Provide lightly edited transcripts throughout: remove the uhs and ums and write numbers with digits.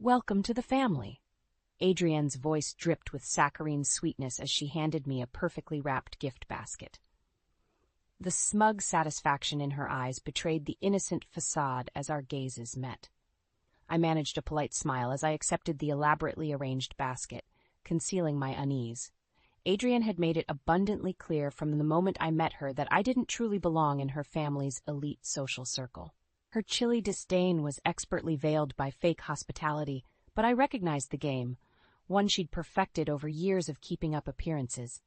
Welcome to the family. Adrienne's voice dripped with saccharine sweetness as she handed me a perfectly wrapped gift basket. The smug satisfaction in her eyes betrayed the innocent facade as our gazes met. I managed a polite smile as I accepted the elaborately arranged basket, concealing my unease. Adrienne had made it abundantly clear from the moment I met her that I didn't truly belong in her family's elite social circle. Her chilly disdain was expertly veiled by fake hospitality, but I recognized the game, one she'd perfected over years of keeping up appearances.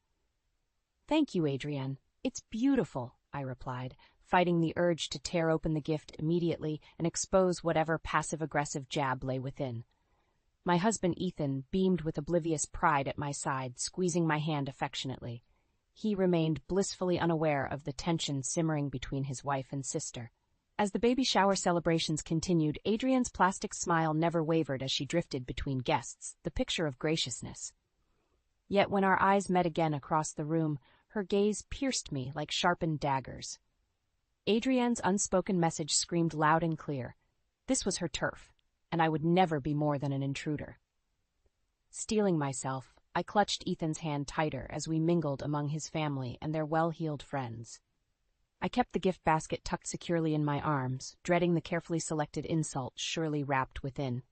"Thank you, Adrienne. It's beautiful," I replied, fighting the urge to tear open the gift immediately and expose whatever passive-aggressive jab lay within. My husband Ethan beamed with oblivious pride at my side, squeezing my hand affectionately. He remained blissfully unaware of the tension simmering between his wife and sister. As the baby shower celebrations continued, Adrienne's plastic smile never wavered as she drifted between guests, the picture of graciousness. Yet when our eyes met again across the room, her gaze pierced me like sharpened daggers. Adrienne's unspoken message screamed loud and clear. This was her turf, and I would never be more than an intruder. Steeling myself, I clutched Ethan's hand tighter as we mingled among his family and their well-heeled friends. I kept the gift basket tucked securely in my arms, dreading the carefully selected insult surely wrapped within.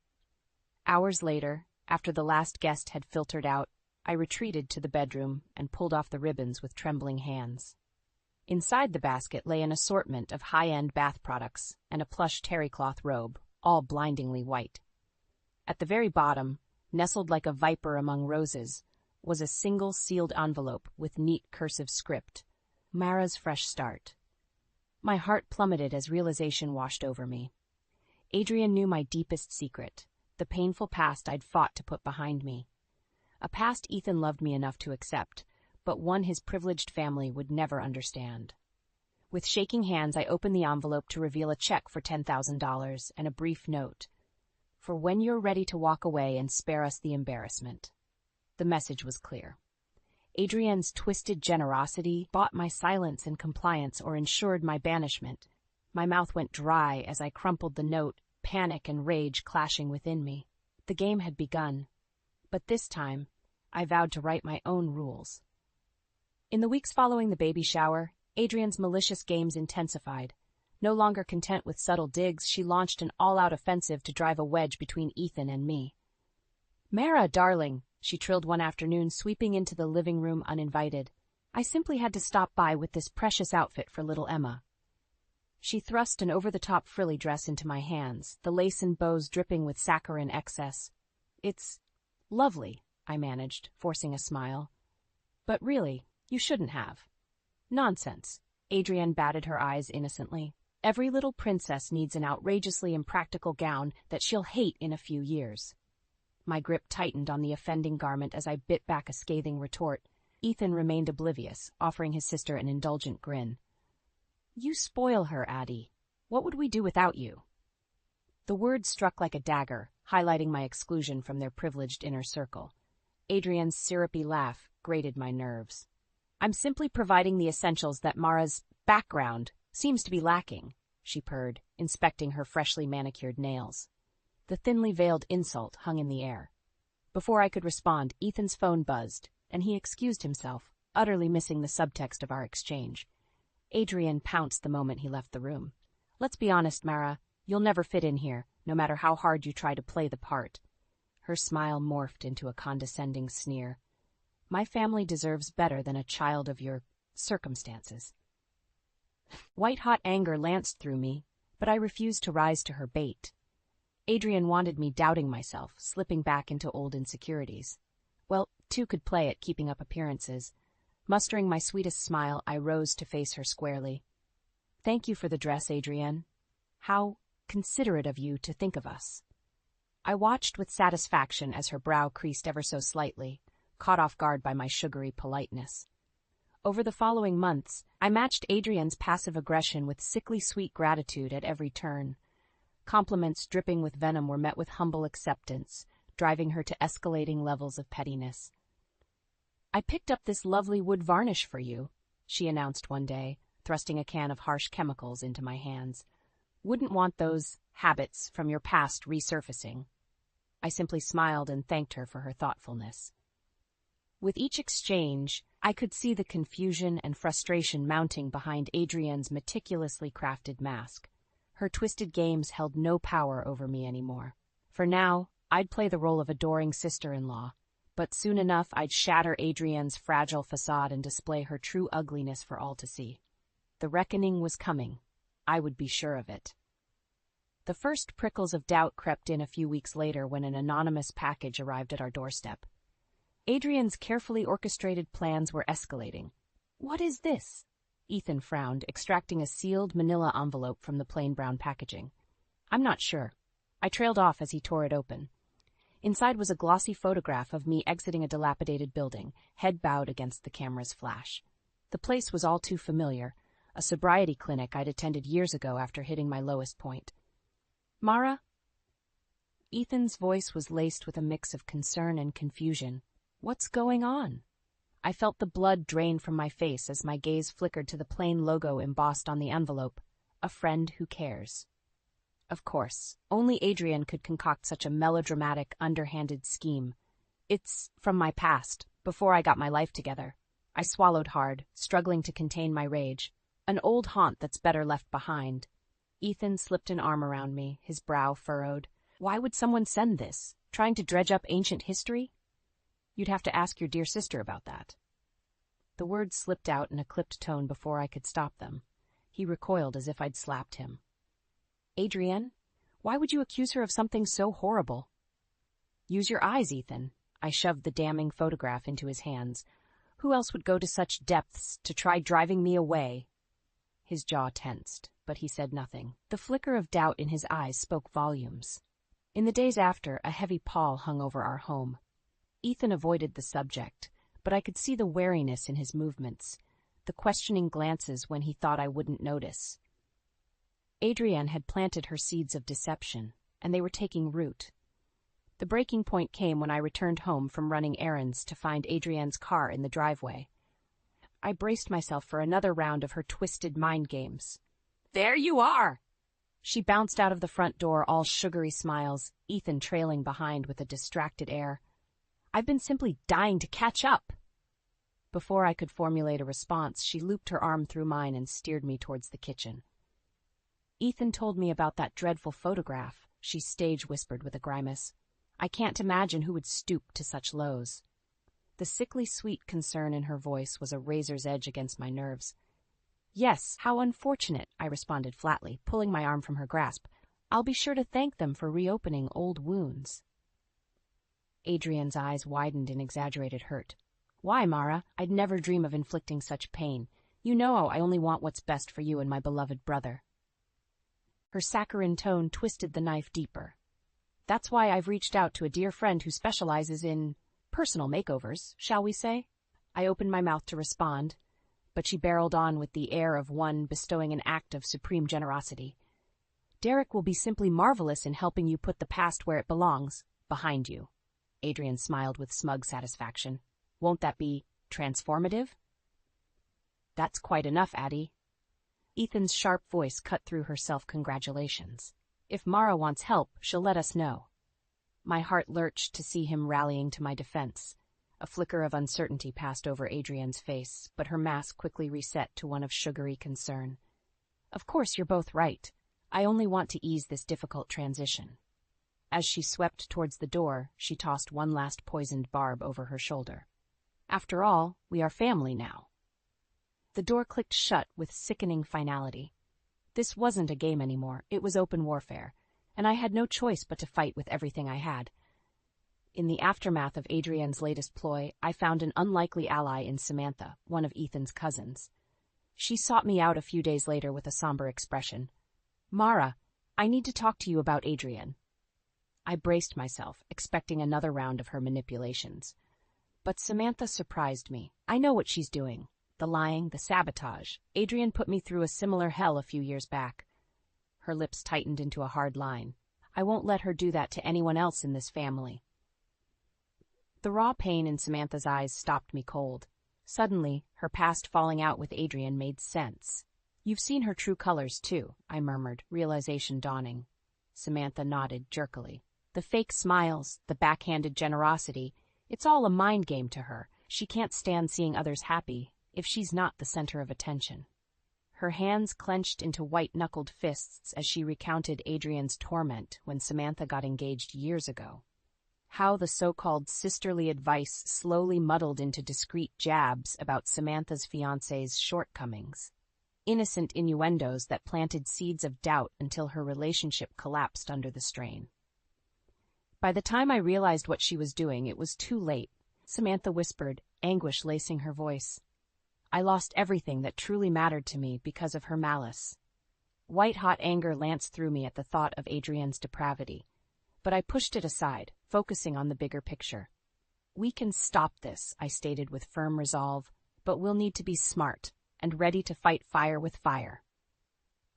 Hours later, after the last guest had filtered out, I retreated to the bedroom and pulled off the ribbons with trembling hands. Inside the basket lay an assortment of high-end bath products and a plush terrycloth robe, all blindingly white. At the very bottom, nestled like a viper among roses, was a single sealed envelope with neat cursive script, "Mara's fresh start." My heart plummeted as realization washed over me. Adrienne knew my deepest secret, the painful past I'd fought to put behind me. A past Ethan loved me enough to accept, but one his privileged family would never understand. With shaking hands, I opened the envelope to reveal a check for $10,000 and a brief note. "For when you're ready to walk away and spare us the embarrassment." The message was clear. Adrienne's twisted generosity bought my silence and compliance or ensured my banishment. My mouth went dry as I crumpled the note, panic and rage clashing within me. The game had begun, but this time I vowed to write my own rules. In the weeks following the baby shower, Adrienne's malicious games intensified. No longer content with subtle digs, she launched an all-out offensive to drive a wedge between Ethan and me. "Mara, darling," she trilled one afternoon, sweeping into the living room uninvited. "I simply had to stop by with this precious outfit for little Emma." She thrust an over-the-top frilly dress into my hands, the lace and bows dripping with saccharine excess. "It's lovely," I managed, forcing a smile. "But really, you shouldn't have." "Nonsense," Adrienne batted her eyes innocently. "Every little princess needs an outrageously impractical gown that she'll hate in a few years." My grip tightened on the offending garment as I bit back a scathing retort. Ethan remained oblivious, offering his sister an indulgent grin. "You spoil her, Addie. What would we do without you?" The words struck like a dagger, highlighting my exclusion from their privileged inner circle. Adrienne's syrupy laugh grated my nerves. "I'm simply providing the essentials that Mara's background seems to be lacking," she purred, inspecting her freshly manicured nails. The thinly veiled insult hung in the air. Before I could respond, Ethan's phone buzzed, and he excused himself, utterly missing the subtext of our exchange. Adrienne pounced the moment he left the room. "Let's be honest, Mara, you'll never fit in here, no matter how hard you try to play the part." Her smile morphed into a condescending sneer. "My family deserves better than a child of your circumstances." White-hot anger lanced through me, but I refused to rise to her bait. Adrienne wanted me doubting myself, slipping back into old insecurities. Well, two could play at keeping up appearances. Mustering my sweetest smile, I rose to face her squarely. "Thank you for the dress, Adrienne. How considerate of you to think of us." I watched with satisfaction as her brow creased ever so slightly, caught off guard by my sugary politeness. Over the following months, I matched Adrienne's passive aggression with sickly sweet gratitude at every turn. Compliments dripping with venom were met with humble acceptance, driving her to escalating levels of pettiness. "I picked up this lovely wood varnish for you," she announced one day, thrusting a can of harsh chemicals into my hands. "Wouldn't want those habits from your past resurfacing." I simply smiled and thanked her for her thoughtfulness. With each exchange, I could see the confusion and frustration mounting behind Adrienne's meticulously crafted mask. Her twisted games held no power over me anymore. For now, I'd play the role of adoring sister-in-law, but soon enough I'd shatter Adrienne's fragile facade and display her true ugliness for all to see. The reckoning was coming. I would be sure of it. The first prickles of doubt crept in a few weeks later when an anonymous package arrived at our doorstep. Adrienne's carefully orchestrated plans were escalating. "What is this?" Ethan frowned, extracting a sealed manila envelope from the plain brown packaging. "I'm not sure." I trailed off as he tore it open. Inside was a glossy photograph of me exiting a dilapidated building, head bowed against the camera's flash. The place was all too familiar, a sobriety clinic I'd attended years ago after hitting my lowest point. "Mara?" Ethan's voice was laced with a mix of concern and confusion. "What's going on?" I felt the blood drain from my face as my gaze flickered to the plain logo embossed on the envelope, "A friend who cares." Of course, only Adrienne could concoct such a melodramatic, underhanded scheme. "It's from my past, before I got my life together." I swallowed hard, struggling to contain my rage. "An old haunt that's better left behind." Ethan slipped an arm around me, his brow furrowed. "Why would someone send this? Trying to dredge up ancient history?" "You'd have to ask your dear sister about that." The words slipped out in a clipped tone before I could stop them. He recoiled as if I'd slapped him. "Adrienne, why would you accuse her of something so horrible?" "Use your eyes, Ethan." I shoved the damning photograph into his hands. "Who else would go to such depths to try driving me away?" His jaw tensed, but he said nothing. The flicker of doubt in his eyes spoke volumes. In the days after, a heavy pall hung over our home. Ethan avoided the subject, but I could see the wariness in his movements, the questioning glances when he thought I wouldn't notice. Adrienne had planted her seeds of deception, and they were taking root. The breaking point came when I returned home from running errands to find Adrienne's car in the driveway. I braced myself for another round of her twisted mind games. "There you are!" She bounced out of the front door, all sugary smiles, Ethan trailing behind with a distracted air. "I've been simply dying to catch up." Before I could formulate a response, she looped her arm through mine and steered me towards the kitchen. "Ethan told me about that dreadful photograph," she stage-whispered with a grimace. "I can't imagine who would stoop to such lows." The sickly sweet concern in her voice was a razor's edge against my nerves. "Yes, how unfortunate," I responded flatly, pulling my arm from her grasp. "I'll be sure to thank them for reopening old wounds." Adrienne's eyes widened in exaggerated hurt. "Why, Mara? I'd never dream of inflicting such pain. You know I only want what's best for you and my beloved brother." Her saccharine tone twisted the knife deeper. "That's why I've reached out to a dear friend who specializes in personal makeovers, shall we say?" I opened my mouth to respond, but she barreled on with the air of one bestowing an act of supreme generosity. "Derek will be simply marvelous in helping you put the past where it belongs, behind you." Adrienne smiled with smug satisfaction. "Won't that be transformative?" "That's quite enough, Addie." Ethan's sharp voice cut through her self-congratulations. "If Mara wants help, she'll let us know." My heart lurched to see him rallying to my defense. A flicker of uncertainty passed over Adrienne's face, but her mask quickly reset to one of sugary concern. "Of course, you're both right. I only want to ease this difficult transition." As she swept towards the door, she tossed one last poisoned barb over her shoulder. "After all, we are family now." The door clicked shut with sickening finality. This wasn't a game anymore, it was open warfare, and I had no choice but to fight with everything I had. In the aftermath of Adrienne's latest ploy, I found an unlikely ally in Samantha, one of Ethan's cousins. She sought me out a few days later with a somber expression. "Mara, I need to talk to you about Adrienne." I braced myself, expecting another round of her manipulations. But Samantha surprised me. "I know what she's doing. The lying, the sabotage. Adrienne put me through a similar hell a few years back." Her lips tightened into a hard line. "I won't let her do that to anyone else in this family." The raw pain in Samantha's eyes stopped me cold. Suddenly, her past falling out with Adrienne made sense. "You've seen her true colors, too," I murmured, realization dawning. Samantha nodded jerkily. The fake smiles, the backhanded generosity, it's all a mind game to her. She can't stand seeing others happy if she's not the center of attention. Her hands clenched into white-knuckled fists as she recounted Adrian's torment when Samantha got engaged years ago. How the so-called sisterly advice slowly muddled into discreet jabs about Samantha's fiancé's shortcomings. Innocent innuendos that planted seeds of doubt until her relationship collapsed under the strain. By the time I realized what she was doing, it was too late. Samantha whispered, anguish lacing her voice. I lost everything that truly mattered to me because of her malice. White-hot anger lanced through me at the thought of Adrian's depravity, but I pushed it aside, focusing on the bigger picture. We can stop this, I stated with firm resolve, but we'll need to be smart and ready to fight fire with fire.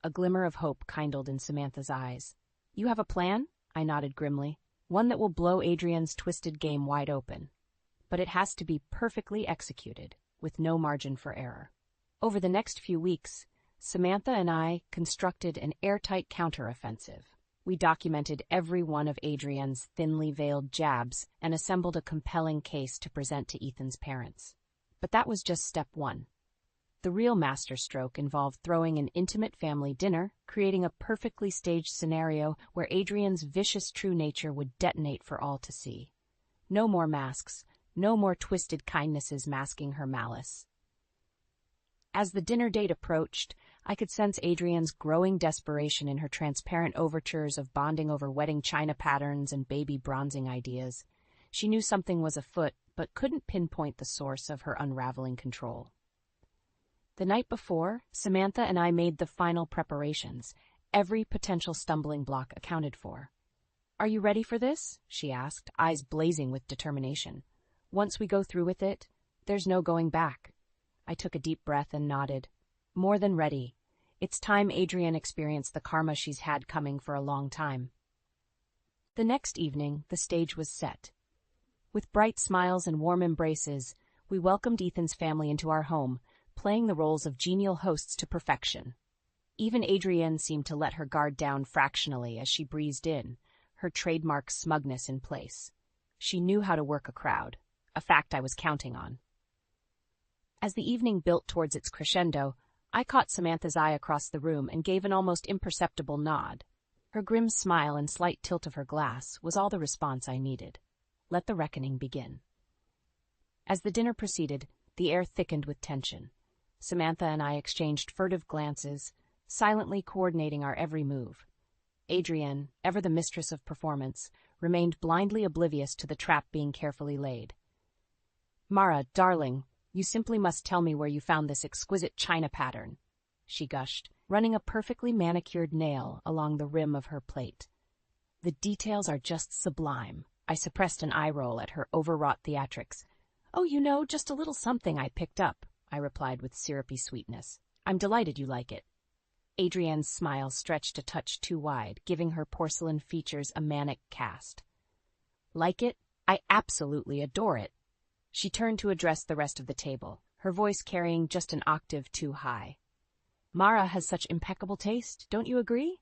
A glimmer of hope kindled in Samantha's eyes. You have a plan? I nodded grimly. One that will blow Adrian's twisted game wide open. But it has to be perfectly executed, with no margin for error. Over the next few weeks, Samantha and I constructed an airtight counteroffensive. We documented every one of Adrian's thinly veiled jabs and assembled a compelling case to present to Ethan's parents. But that was just step one. The real masterstroke involved throwing an intimate family dinner, creating a perfectly staged scenario where Adrian's vicious true nature would detonate for all to see. No more masks, no more twisted kindnesses masking her malice. As the dinner date approached, I could sense Adrian's growing desperation in her transparent overtures of bonding over wedding china patterns and baby bronzing ideas. She knew something was afoot, but couldn't pinpoint the source of her unraveling control. The night before, Samantha and I made the final preparations, every potential stumbling block accounted for. Are you ready for this? She asked, eyes blazing with determination. Once we go through with it, there's no going back. I took a deep breath and nodded. More than ready. It's time Adrian experienced the karma she's had coming for a long time. The next evening, the stage was set. With bright smiles and warm embraces, we welcomed Ethan's family into our home, playing the roles of genial hosts to perfection. Even Adrienne seemed to let her guard down fractionally as she breezed in, her trademark smugness in place. She knew how to work a crowd, a fact I was counting on. As the evening built towards its crescendo, I caught Samantha's eye across the room and gave an almost imperceptible nod. Her grim smile and slight tilt of her glass was all the response I needed. Let the reckoning begin. As the dinner proceeded, the air thickened with tension. Samantha and I exchanged furtive glances, silently coordinating our every move. Adrienne, ever the mistress of performance, remained blindly oblivious to the trap being carefully laid. Mara, darling, you simply must tell me where you found this exquisite china pattern, she gushed, running a perfectly manicured nail along the rim of her plate. The details are just sublime. I suppressed an eye roll at her overwrought theatrics. Oh, just a little something I picked up, I replied with syrupy sweetness. I'm delighted you like it. Adrienne's smile stretched a touch too wide, giving her porcelain features a manic cast. Like it? I absolutely adore it. She turned to address the rest of the table, her voice carrying just an octave too high. Mara has such impeccable taste, don't you agree?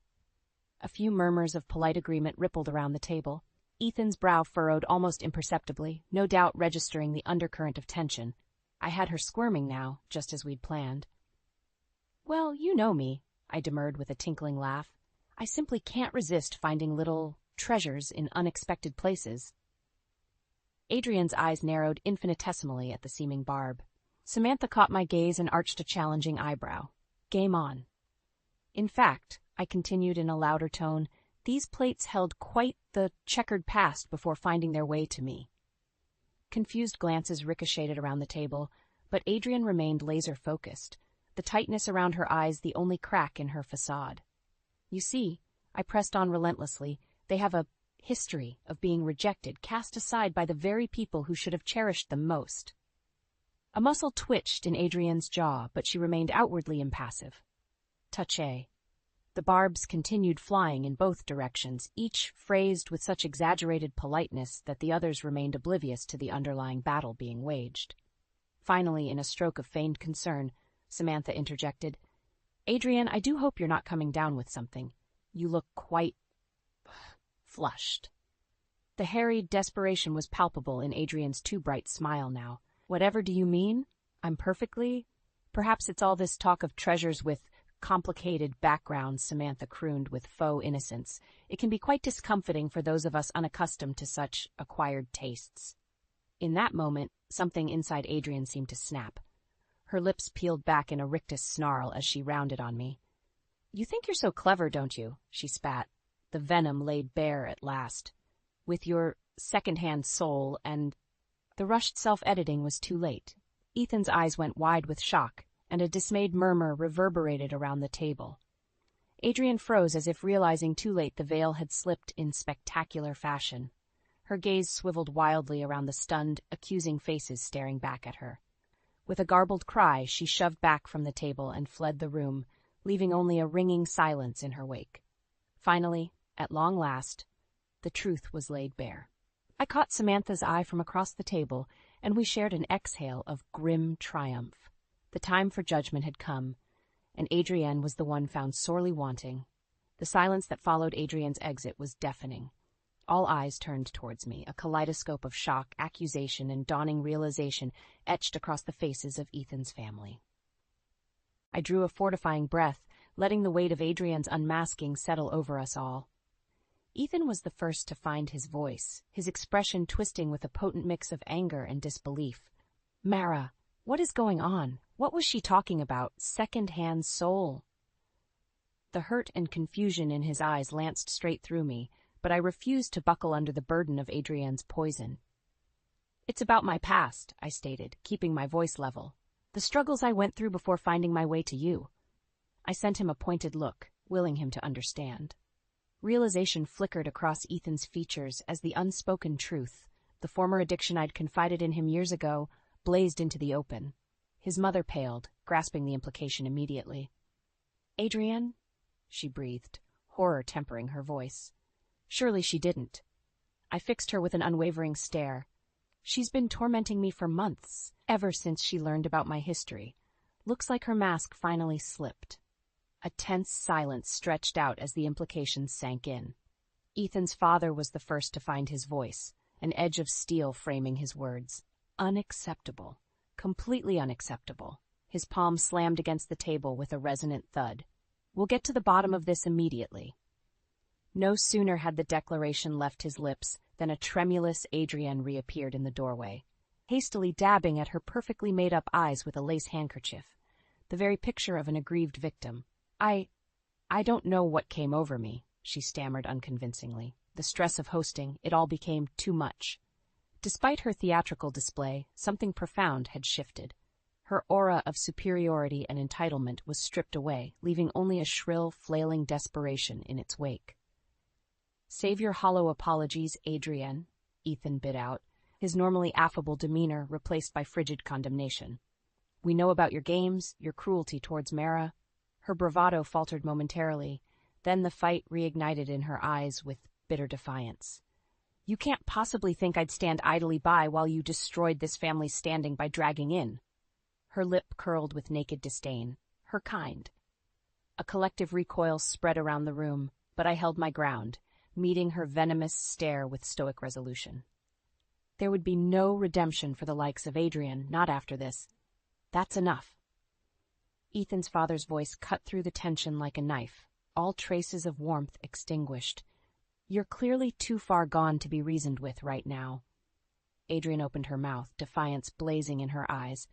A few murmurs of polite agreement rippled around the table. Ethan's brow furrowed almost imperceptibly, no doubt registering the undercurrent of tension. I had her squirming now, just as we'd planned. Well, you know me, I demurred with a tinkling laugh. I simply can't resist finding little treasures in unexpected places. Adrienne's eyes narrowed infinitesimally at the seeming barb. Samantha caught my gaze and arched a challenging eyebrow. Game on. In fact, I continued in a louder tone, these plates held quite the checkered past before finding their way to me. Confused glances ricocheted around the table, but Adrienne remained laser-focused, the tightness around her eyes the only crack in her facade. You see, I pressed on relentlessly, they have a history of being rejected, cast aside by the very people who should have cherished them most. A muscle twitched in Adrienne's jaw, but she remained outwardly impassive. Touché. The barbs continued flying in both directions, each phrased with such exaggerated politeness that the others remained oblivious to the underlying battle being waged. Finally, in a stroke of feigned concern, Samantha interjected, Adrienne, I do hope you're not coming down with something. You look quite flushed. The harried desperation was palpable in Adrian's too bright smile now. Whatever do you mean? I'm perfectly... Perhaps it's all this talk of treasures with complicated backgrounds, Samantha crooned with faux innocence. It can be quite discomforting for those of us unaccustomed to such acquired tastes. In that moment, something inside Adrian seemed to snap. Her lips peeled back in a rictus snarl as she rounded on me. You think you're so clever, don't you? She spat, the venom laid bare at last. With your second-hand soul and... The rushed self-editing was too late. Ethan's eyes went wide with shock, and a dismayed murmur reverberated around the table. Adrian froze as if realizing too late the veil had slipped in spectacular fashion. Her gaze swiveled wildly around the stunned, accusing faces staring back at her. With a garbled cry, she shoved back from the table and fled the room, leaving only a ringing silence in her wake. Finally, at long last, the truth was laid bare. I caught Samantha's eye from across the table, and we shared an exhale of grim triumph. The time for judgment had come, and Adrienne was the one found sorely wanting. The silence that followed Adrienne's exit was deafening. All eyes turned towards me, a kaleidoscope of shock, accusation, and dawning realization etched across the faces of Ethan's family. I drew a fortifying breath, letting the weight of Adrienne's unmasking settle over us all. Ethan was the first to find his voice, his expression twisting with a potent mix of anger and disbelief. Mara, what is going on? What was she talking about? Second-hand soul. The hurt and confusion in his eyes lanced straight through me, but I refused to buckle under the burden of Adrienne's poison. It's about my past, I stated, keeping my voice level. The struggles I went through before finding my way to you. I sent him a pointed look, willing him to understand. Realization flickered across Ethan's features as the unspoken truth, the former addiction I'd confided in him years ago, blazed into the open. His mother paled, grasping the implication immediately. Adrienne? She breathed, horror tempering her voice. Surely she didn't. I fixed her with an unwavering stare. She's been tormenting me for months, ever since she learned about my history. Looks like her mask finally slipped. A tense silence stretched out as the implications sank in. Ethan's father was the first to find his voice, an edge of steel framing his words. Unacceptable. Completely unacceptable. His palm slammed against the table with a resonant thud. We'll get to the bottom of this immediately. No sooner had the declaration left his lips than a tremulous Adrienne reappeared in the doorway, hastily dabbing at her perfectly made-up eyes with a lace handkerchief, the very picture of an aggrieved victim. I don't know what came over me, she stammered unconvincingly. The stress of hosting, it all became too much. Despite her theatrical display, something profound had shifted. Her aura of superiority and entitlement was stripped away, leaving only a shrill, flailing desperation in its wake. Save your hollow apologies, Adrienne, Ethan bit out, his normally affable demeanor replaced by frigid condemnation. We know about your games, your cruelty towards Mara. Her bravado faltered momentarily, then the fight reignited in her eyes with bitter defiance. You can't possibly think I'd stand idly by while you destroyed this family's standing by dragging in. Her lip curled with naked disdain. Her kind. A collective recoil spread around the room, but I held my ground, meeting her venomous stare with stoic resolution. There would be no redemption for the likes of Adrian, not after this. That's enough. Ethan's father's voice cut through the tension like a knife, all traces of warmth extinguished. You're clearly too far gone to be reasoned with right now. Adrienne opened her mouth, defiance blazing in her eyes,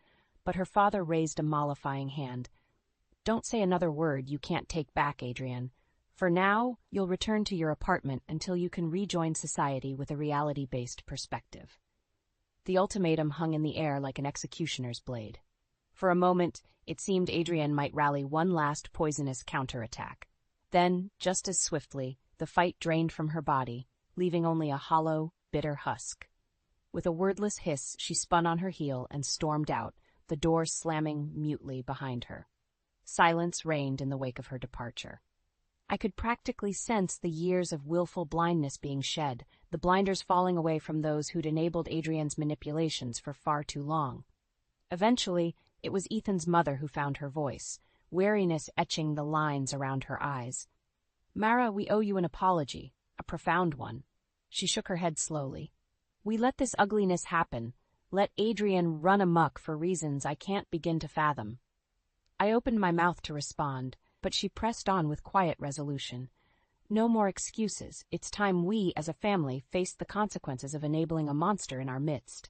but her father raised a mollifying hand. Don't say another word you can't take back, Adrienne. For now, you'll return to your apartment until you can rejoin society with a reality-based perspective. The ultimatum hung in the air like an executioner's blade. For a moment, it seemed Adrienne might rally one last poisonous counterattack. Then, just as swiftly, the fight drained from her body, leaving only a hollow, bitter husk. With a wordless hiss, she spun on her heel and stormed out, the door slamming mutely behind her. Silence reigned in the wake of her departure. I could practically sense the years of willful blindness being shed, the blinders falling away from those who'd enabled Adrienne's manipulations for far too long. Eventually, it was Ethan's mother who found her voice, weariness etching the lines around her eyes. Mara, we owe you an apology, a profound one. She shook her head slowly. We let this ugliness happen, let Adrian run amok for reasons I can't begin to fathom. I opened my mouth to respond, but she pressed on with quiet resolution. No more excuses. It's time we, as a family, faced the consequences of enabling a monster in our midst.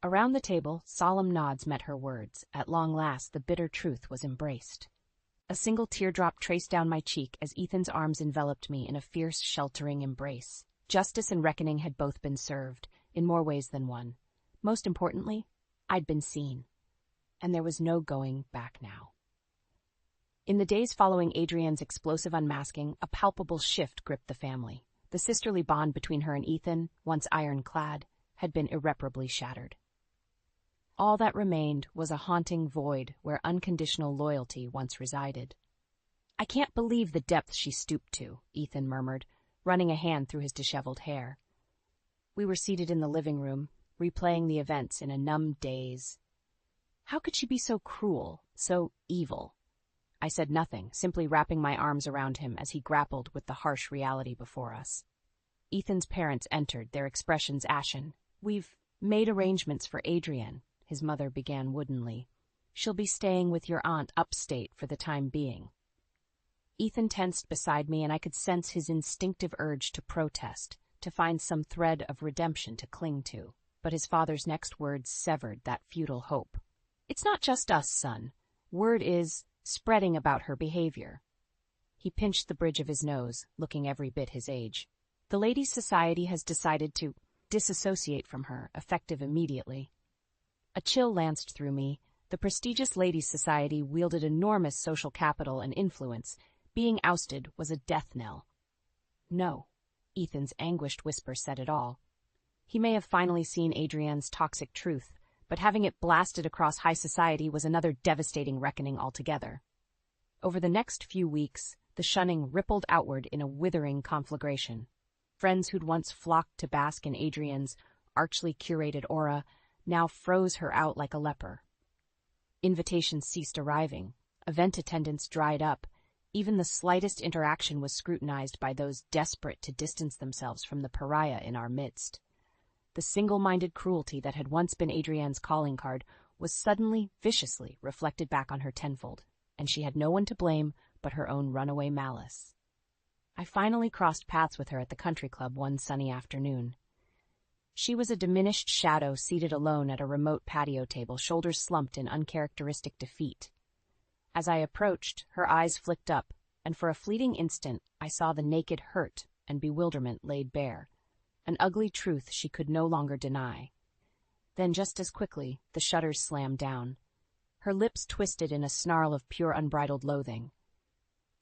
Around the table, solemn nods met her words. At long last, the bitter truth was embraced. A single teardrop traced down my cheek as Ethan's arms enveloped me in a fierce, sheltering embrace. Justice and reckoning had both been served, in more ways than one. Most importantly, I'd been seen. And there was no going back now. In the days following Adrian's explosive unmasking, a palpable shift gripped the family. The sisterly bond between her and Ethan, once ironclad, had been irreparably shattered. All that remained was a haunting void where unconditional loyalty once resided. I can't believe the depth she stooped to, Ethan murmured, running a hand through his disheveled hair. We were seated in the living room, replaying the events in a numb daze. How could she be so cruel, so evil? I said nothing, simply wrapping my arms around him as he grappled with the harsh reality before us. Ethan's parents entered, their expressions ashen. We've made arrangements for Adrian, his mother began woodenly. She'll be staying with your aunt upstate for the time being. Ethan tensed beside me, and I could sense his instinctive urge to protest, to find some thread of redemption to cling to. But his father's next words severed that futile hope. It's not just us, son. Word is spreading about her behavior. He pinched the bridge of his nose, looking every bit his age. The Ladies' Society has decided to disassociate from her, effective immediately. A chill lanced through me. The prestigious Ladies' Society wielded enormous social capital and influence. Being ousted was a death knell. No, Ethan's anguished whisper said it all. He may have finally seen Adrian's toxic truth, but having it blasted across high society was another devastating reckoning altogether. Over the next few weeks, the shunning rippled outward in a withering conflagration. Friends who'd once flocked to bask in Adrian's archly curated aura now froze her out like a leper. Invitations ceased arriving. Event attendance dried up. Even the slightest interaction was scrutinized by those desperate to distance themselves from the pariah in our midst. The single-minded cruelty that had once been Adrian's calling card was suddenly, viciously reflected back on her tenfold, and she had no one to blame but her own runaway malice. I finally crossed paths with her at the country club one sunny afternoon. She was a diminished shadow seated alone at a remote patio table, shoulders slumped in uncharacteristic defeat. As I approached, her eyes flicked up, and for a fleeting instant I saw the naked hurt and bewilderment laid bare, an ugly truth she could no longer deny. Then just as quickly, the shutters slammed down. Her lips twisted in a snarl of pure unbridled loathing.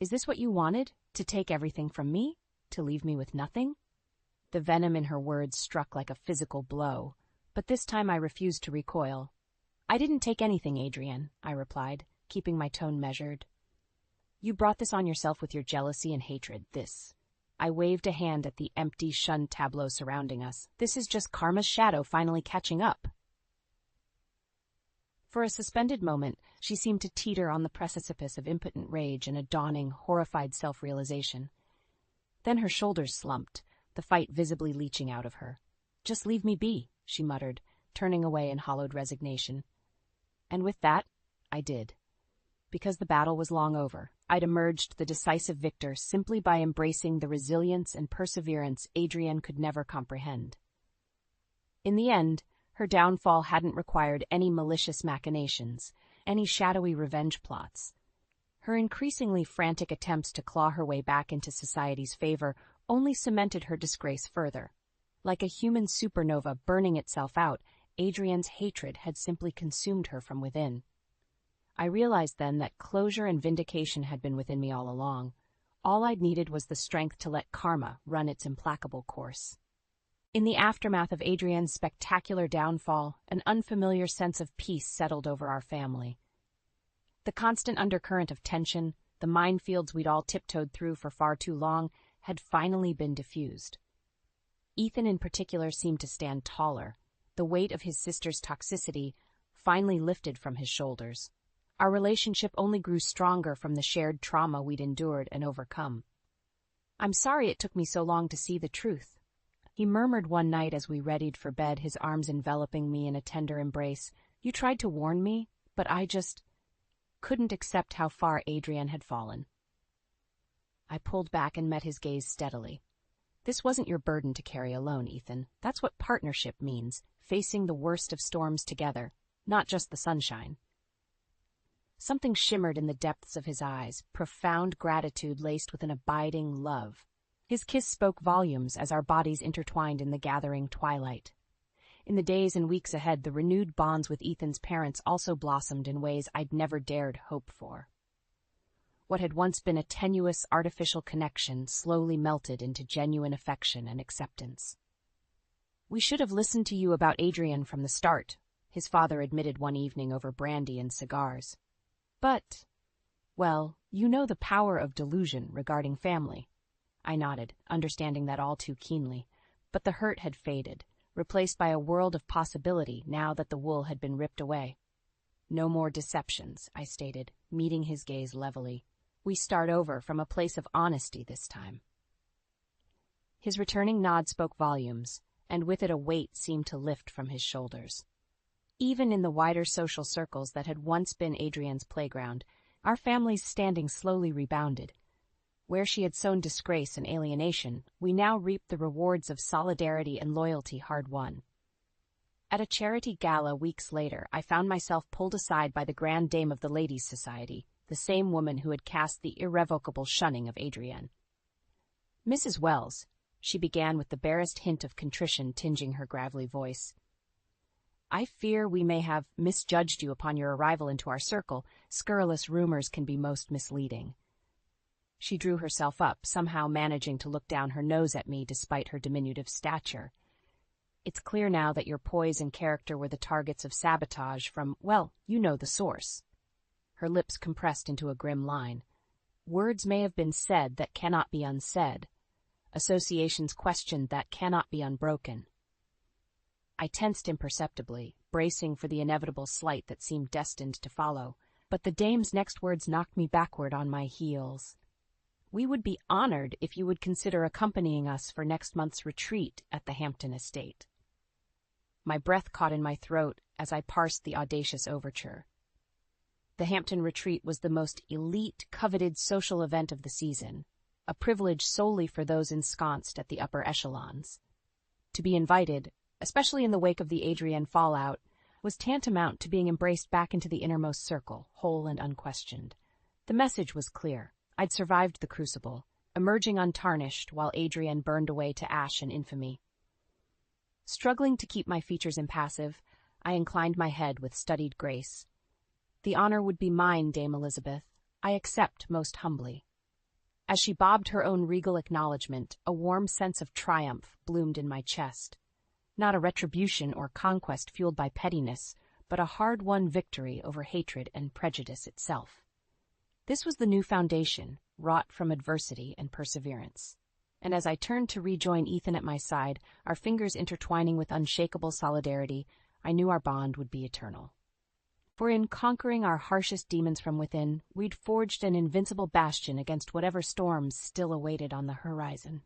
Is this what you wanted? To take everything from me? To leave me with nothing? The venom in her words struck like a physical blow, but this time I refused to recoil. I didn't take anything, Adrian, I replied, keeping my tone measured. You brought this on yourself with your jealousy and hatred, this. I waved a hand at the empty, shunned tableau surrounding us. This is just karma's shadow finally catching up. For a suspended moment, she seemed to teeter on the precipice of impotent rage and a dawning, horrified self-realization. Then her shoulders slumped, the fight visibly leaching out of her. Just leave me be, she muttered, turning away in hollowed resignation. And with that, I did. Because the battle was long over, I'd emerged the decisive victor simply by embracing the resilience and perseverance Adrian could never comprehend. In the end, her downfall hadn't required any malicious machinations, any shadowy revenge plots. Her increasingly frantic attempts to claw her way back into society's favor only cemented her disgrace further. Like a human supernova burning itself out, Adrian's hatred had simply consumed her from within. I realized then that closure and vindication had been within me all along. All I'd needed was the strength to let karma run its implacable course. In the aftermath of Adrian's spectacular downfall, an unfamiliar sense of peace settled over our family. The constant undercurrent of tension, the minefields we'd all tiptoed through for far too long, had finally been diffused. Ethan in particular seemed to stand taller. The weight of his sister's toxicity finally lifted from his shoulders. Our relationship only grew stronger from the shared trauma we'd endured and overcome. I'm sorry it took me so long to see the truth. He murmured one night as we readied for bed, his arms enveloping me in a tender embrace. You tried to warn me, but I just couldn't accept how far Adrian had fallen. I pulled back and met his gaze steadily. This wasn't your burden to carry alone, Ethan. That's what partnership means, facing the worst of storms together, not just the sunshine. Something shimmered in the depths of his eyes, profound gratitude laced with an abiding love. His kiss spoke volumes as our bodies intertwined in the gathering twilight. In the days and weeks ahead, the renewed bonds with Ethan's parents also blossomed in ways I'd never dared hope for. What had once been a tenuous, artificial connection slowly melted into genuine affection and acceptance. We should have listened to you about Adrian from the start, his father admitted one evening over brandy and cigars. But, well, you know the power of delusion regarding family. I nodded, understanding that all too keenly, but the hurt had faded, replaced by a world of possibility now that the wool had been ripped away. No more deceptions, I stated, meeting his gaze levelly. We start over from a place of honesty this time. His returning nod spoke volumes, and with it a weight seemed to lift from his shoulders. Even in the wider social circles that had once been Adrian's playground, our family's standing slowly rebounded. Where she had sown disgrace and alienation, we now reaped the rewards of solidarity and loyalty hard won. At a charity gala weeks later, I found myself pulled aside by the grand dame of the Ladies' Society, the same woman who had cast the irrevocable shunning of Adrian. Mrs. Wells, she began with the barest hint of contrition tinging her gravelly voice. I fear we may have misjudged you upon your arrival into our circle. Scurrilous rumors can be most misleading. She drew herself up, somehow managing to look down her nose at me despite her diminutive stature. It's clear now that your poise and character were the targets of sabotage from, well, you know the source. Her lips compressed into a grim line. Words may have been said that cannot be unsaid. Associations questioned that cannot be unbroken. I tensed imperceptibly, bracing for the inevitable slight that seemed destined to follow, but the dame's next words knocked me backward on my heels. We would be honored if you would consider accompanying us for next month's retreat at the Hampton estate. My breath caught in my throat as I parsed the audacious overture. The Hampton retreat was the most elite, coveted social event of the season, a privilege solely for those ensconced at the upper echelons. To be invited, especially in the wake of the Adrian fallout, was tantamount to being embraced back into the innermost circle, whole and unquestioned. The message was clear. I'd survived the crucible, emerging untarnished while Adrian burned away to ash and infamy. Struggling to keep my features impassive, I inclined my head with studied grace. The honor would be mine, Dame Elizabeth. I accept most humbly. As she bobbed her own regal acknowledgement, a warm sense of triumph bloomed in my chest. Not a retribution or conquest fueled by pettiness, but a hard-won victory over hatred and prejudice itself. This was the new foundation, wrought from adversity and perseverance. And as I turned to rejoin Ethan at my side, our fingers intertwining with unshakable solidarity, I knew our bond would be eternal. For in conquering our harshest demons from within, we'd forged an invincible bastion against whatever storms still awaited on the horizon.